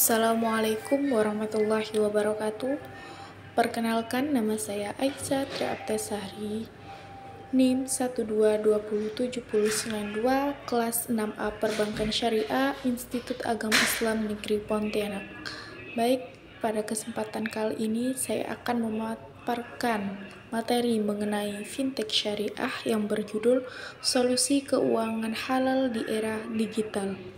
Assalamualaikum warahmatullahi wabarakatuh. Perkenalkan, nama saya Aisyah Triaptesari, NIM 1220792, kelas 6A Perbankan Syariah, Institut Agama Islam Negeri Pontianak. Baik, pada kesempatan kali ini saya akan memaparkan materi mengenai fintech syariah yang berjudul Solusi Keuangan Halal di Era Digital.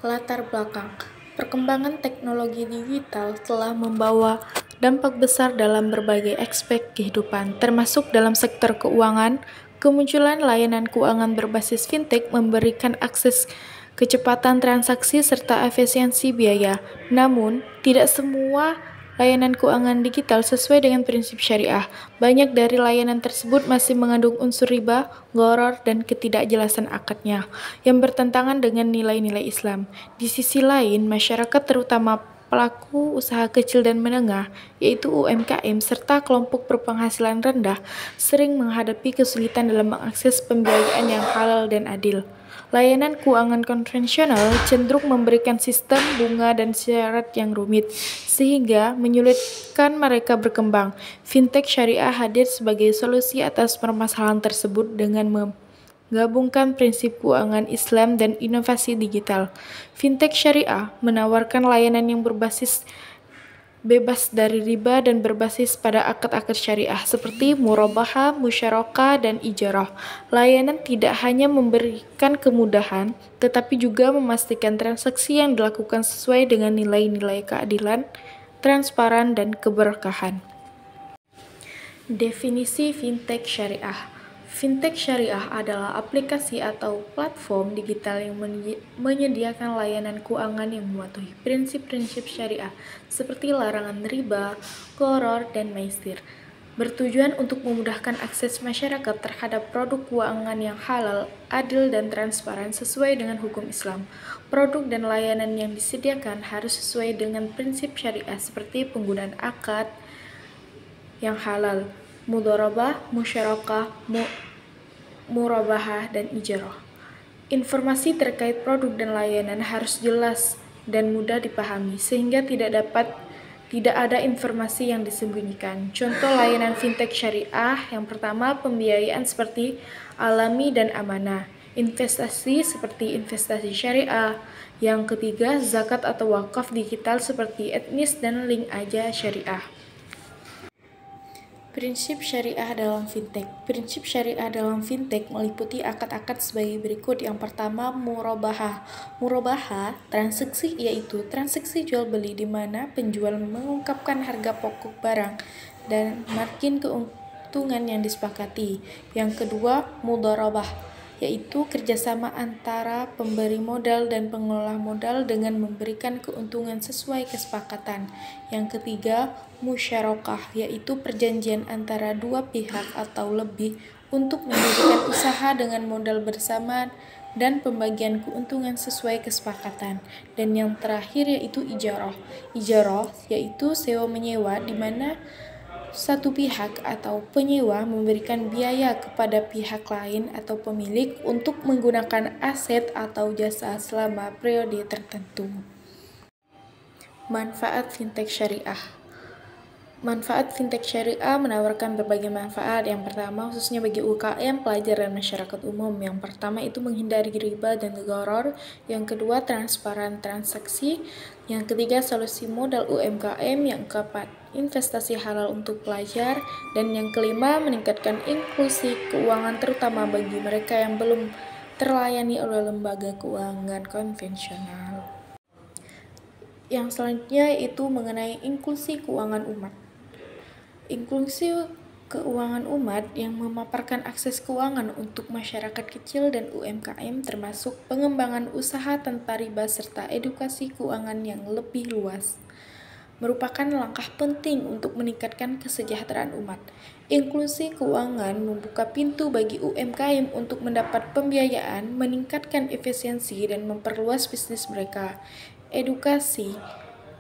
Latar belakang. Perkembangan teknologi digital telah membawa dampak besar dalam berbagai aspek kehidupan, termasuk dalam sektor keuangan. Kemunculan layanan keuangan berbasis fintech memberikan akses kecepatan transaksi serta efisiensi biaya. Namun, tidak semua layanan keuangan digital sesuai dengan prinsip syariah. Banyak dari layanan tersebut masih mengandung unsur riba, gharar, dan ketidakjelasan akadnya yang bertentangan dengan nilai-nilai Islam. Di sisi lain, masyarakat terutama pelaku usaha kecil dan menengah, yaitu UMKM, serta kelompok berpenghasilan rendah, sering menghadapi kesulitan dalam mengakses pembiayaan yang halal dan adil. Layanan keuangan konvensional cenderung memberikan sistem bunga dan syarat yang rumit, sehingga menyulitkan mereka berkembang. Fintech syariah hadir sebagai solusi atas permasalahan tersebut dengan menggabungkan prinsip keuangan Islam dan inovasi digital. Fintech syariah menawarkan layanan yang berbasis bebas dari riba dan berbasis pada akad-akad syariah seperti murabahah, musyarakah, dan ijarah. Layanan tidak hanya memberikan kemudahan, tetapi juga memastikan transaksi yang dilakukan sesuai dengan nilai-nilai keadilan, transparan, dan keberkahan. Definisi fintech syariah. Fintech syariah adalah aplikasi atau platform digital yang menyediakan layanan keuangan yang mematuhi prinsip-prinsip syariah seperti larangan riba, gharar, dan maisir, bertujuan untuk memudahkan akses masyarakat terhadap produk keuangan yang halal, adil, dan transparan sesuai dengan hukum Islam. Produk dan layanan yang disediakan harus sesuai dengan prinsip syariah seperti penggunaan akad yang halal, mudharabah, musyarakah, murabahah, dan ijarah. Informasi terkait produk dan layanan harus jelas dan mudah dipahami sehingga tidak ada informasi yang disembunyikan. Contoh layanan fintech syariah yang pertama, pembiayaan seperti alami dan amanah. Investasi seperti investasi syariah. Yang ketiga, zakat atau wakaf digital seperti etnis dan link aja syariah. Prinsip syariah dalam fintech. Prinsip syariah dalam fintech meliputi akad-akad sebagai berikut. Yang pertama, murabahah. Murabahah transaksi yaitu transaksi jual beli di mana penjual mengungkapkan harga pokok barang dan margin keuntungan yang disepakati. Yang kedua, mudharabah, yaitu kerjasama antara pemberi modal dan pengelola modal dengan memberikan keuntungan sesuai kesepakatan. Yang ketiga, musyarakah, yaitu perjanjian antara dua pihak atau lebih untuk mendirikan usaha dengan modal bersama dan pembagian keuntungan sesuai kesepakatan. Dan yang terakhir yaitu ijarah. Ijarah yaitu sewa-menyewa di mana satu pihak atau penyewa memberikan biaya kepada pihak lain atau pemilik untuk menggunakan aset atau jasa selama periode tertentu. Manfaat fintech syariah. Manfaat fintech syariah menawarkan berbagai manfaat. Yang pertama, khususnya bagi UKM, pelajar, dan masyarakat umum. Yang pertama itu menghindari riba dan gharar. Yang kedua, transparan transaksi. Yang ketiga, solusi modal UMKM. Yang keempat, investasi halal untuk pelajar. Dan yang kelima, meningkatkan inklusi keuangan terutama bagi mereka yang belum terlayani oleh lembaga keuangan konvensional. Yang selanjutnya itu mengenai inklusi keuangan umat. Inklusi keuangan umat yang memaparkan akses keuangan untuk masyarakat kecil dan UMKM termasuk pengembangan usaha tanpa riba serta edukasi keuangan yang lebih luas, merupakan langkah penting untuk meningkatkan kesejahteraan umat. Inklusi keuangan membuka pintu bagi UMKM untuk mendapat pembiayaan, meningkatkan efisiensi, dan memperluas bisnis mereka. Edukasi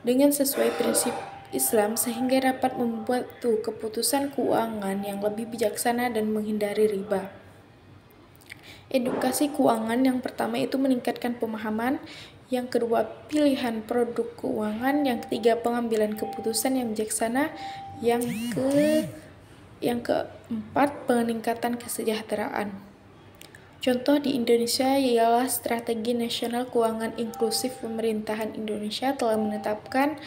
dengan sesuai prinsip Islam sehingga dapat membuat keputusan keuangan yang lebih bijaksana dan menghindari riba. Edukasi keuangan yang pertama itu meningkatkan pemahaman, Yang kedua, pilihan produk keuangan. Yang ketiga, pengambilan keputusan yang bijaksana. Yang keempat, peningkatan kesejahteraan. Contoh di Indonesia ialah Strategi Nasional Keuangan Inklusif. Pemerintahan Indonesia telah menetapkan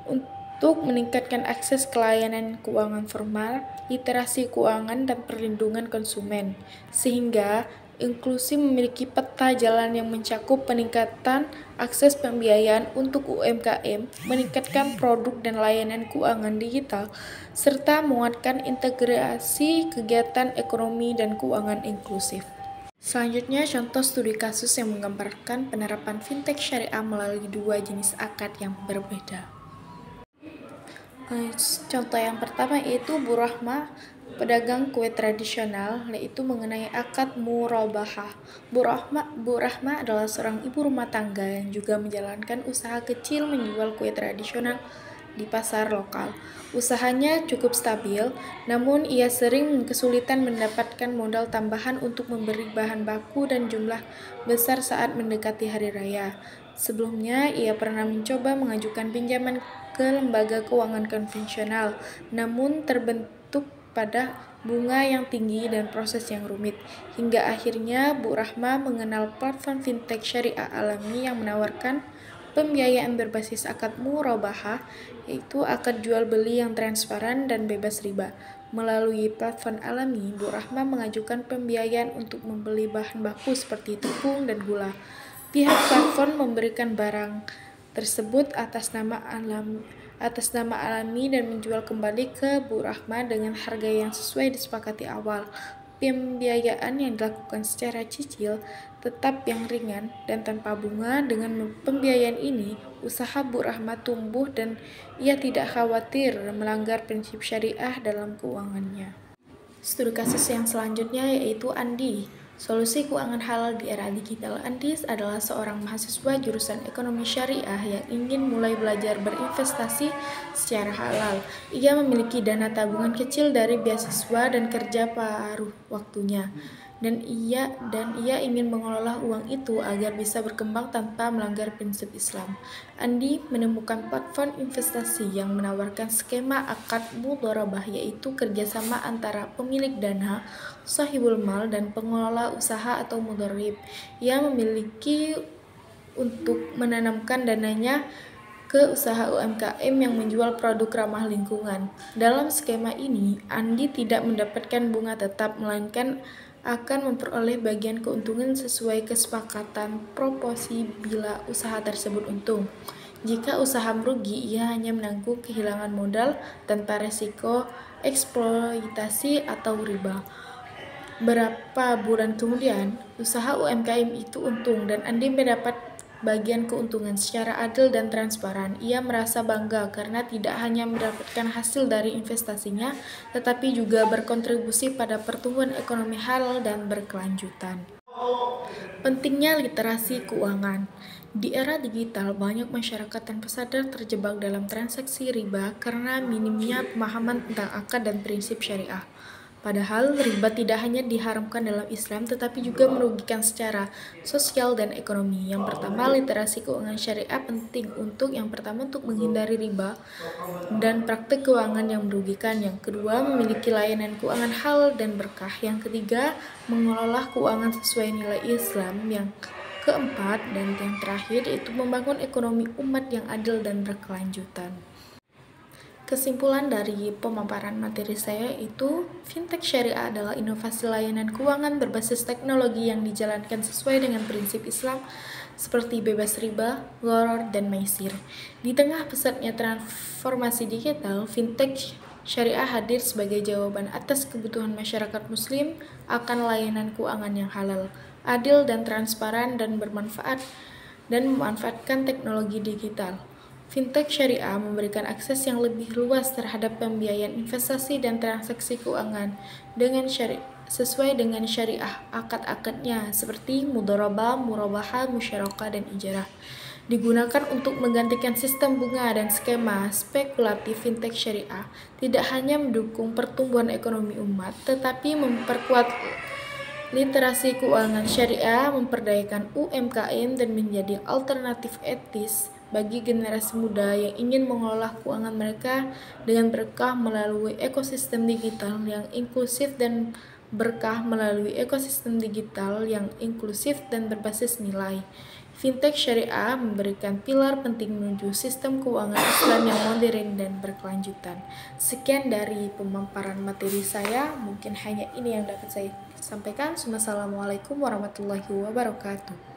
untuk meningkatkan akses ke layanan keuangan formal, literasi keuangan, dan perlindungan konsumen, sehingga inklusi memiliki peta jalan yang mencakup peningkatan akses pembiayaan untuk UMKM, meningkatkan produk dan layanan keuangan digital, serta menguatkan integrasi kegiatan ekonomi dan keuangan inklusif. Selanjutnya, contoh studi kasus yang menggambarkan penerapan fintech syariah melalui dua jenis akad yang berbeda. Contoh yang pertama yaitu Bu Rahma, pedagang kue tradisional, yaitu mengenai akad murabahah. Bu Rahma adalah seorang ibu rumah tangga yang juga menjalankan usaha kecil menjual kue tradisional di pasar lokal. Usahanya cukup stabil, namun ia sering kesulitan mendapatkan modal tambahan untuk memberi bahan baku dan jumlah besar saat mendekati hari raya. Sebelumnya, ia pernah mencoba mengajukan pinjaman ke lembaga keuangan konvensional, namun terbentuk pada bunga yang tinggi dan proses yang rumit. Hingga akhirnya Bu Rahma mengenal platform fintech syariah alami yang menawarkan pembiayaan berbasis akad murabahah, yaitu akad jual beli yang transparan dan bebas riba. Melalui platform alami, Bu Rahma mengajukan pembiayaan untuk membeli bahan baku seperti tepung dan gula. Pihak platform memberikan barang tersebut atas nama alami dan menjual kembali ke Bu Rahma dengan harga yang sesuai disepakati awal. Pembiayaan yang dilakukan secara cicil tetap yang ringan dan tanpa bunga. Dengan pembiayaan ini, usaha Bu Rahma tumbuh dan ia tidak khawatir melanggar prinsip syariah dalam keuangannya. Studi kasus yang selanjutnya yaitu Andi, solusi keuangan halal di era digital. Andi adalah seorang mahasiswa jurusan ekonomi syariah yang ingin mulai belajar berinvestasi secara halal. Ia memiliki dana tabungan kecil dari beasiswa dan kerja paruh waktunya, dan ia ingin mengelola uang itu agar bisa berkembang tanpa melanggar prinsip Islam. Andi menemukan platform investasi yang menawarkan skema akad mudharabah, yaitu kerjasama antara pemilik dana, sahibul mal, dan pengelola usaha atau mudharib. Ia memiliki untuk menanamkan dananya ke usaha UMKM yang menjual produk ramah lingkungan. Dalam skema ini, Andi tidak mendapatkan bunga tetap, melainkan akan memperoleh bagian keuntungan sesuai kesepakatan proporsi bila usaha tersebut untung. Jika usaha merugi, ia hanya menanggung kehilangan modal tanpa resiko eksploitasi atau riba. Berapa bulan kemudian, usaha UMKM itu untung dan Andi mendapat bagian keuntungan secara adil dan transparan. Ia merasa bangga karena tidak hanya mendapatkan hasil dari investasinya, tetapi juga berkontribusi pada pertumbuhan ekonomi halal dan berkelanjutan. Pentingnya literasi keuangan. Di era digital, banyak masyarakat tanpa sadar terjebak dalam transaksi riba karena minimnya pemahaman tentang akad dan prinsip syariah. Padahal riba tidak hanya diharamkan dalam Islam, tetapi juga merugikan secara sosial dan ekonomi. Yang pertama, literasi keuangan syariah penting untuk menghindari riba dan praktik keuangan yang merugikan. Yang kedua, memiliki layanan keuangan halal dan berkah. Yang ketiga, mengelola keuangan sesuai nilai Islam. Yang keempat dan yang terakhir yaitu membangun ekonomi umat yang adil dan berkelanjutan. Kesimpulan dari pemaparan materi saya itu, fintech syariah adalah inovasi layanan keuangan berbasis teknologi yang dijalankan sesuai dengan prinsip Islam seperti bebas riba, gharar, dan maisir. Di tengah pesatnya transformasi digital, fintech syariah hadir sebagai jawaban atas kebutuhan masyarakat muslim akan layanan keuangan yang halal, adil, dan transparan dan memanfaatkan teknologi digital. Fintech syariah memberikan akses yang lebih luas terhadap pembiayaan investasi dan transaksi keuangan sesuai dengan syariah. Akad-akadnya seperti mudharabah, murabahah, musyarakah, dan ijarah digunakan untuk menggantikan sistem bunga dan skema spekulatif. Fintech syariah tidak hanya mendukung pertumbuhan ekonomi umat, tetapi memperkuat Literasi keuangan syariah memperdayakan UMKM dan menjadi alternatif etis bagi generasi muda yang ingin mengelola keuangan mereka dengan berkah melalui ekosistem digital yang inklusif dan berbasis nilai. Fintech syariah memberikan pilar penting menuju sistem keuangan Islam yang modern dan berkelanjutan. Sekian dari pemaparan materi saya, mungkin hanya ini yang dapat saya sampaikan. Wassalamualaikum warahmatullahi wabarakatuh.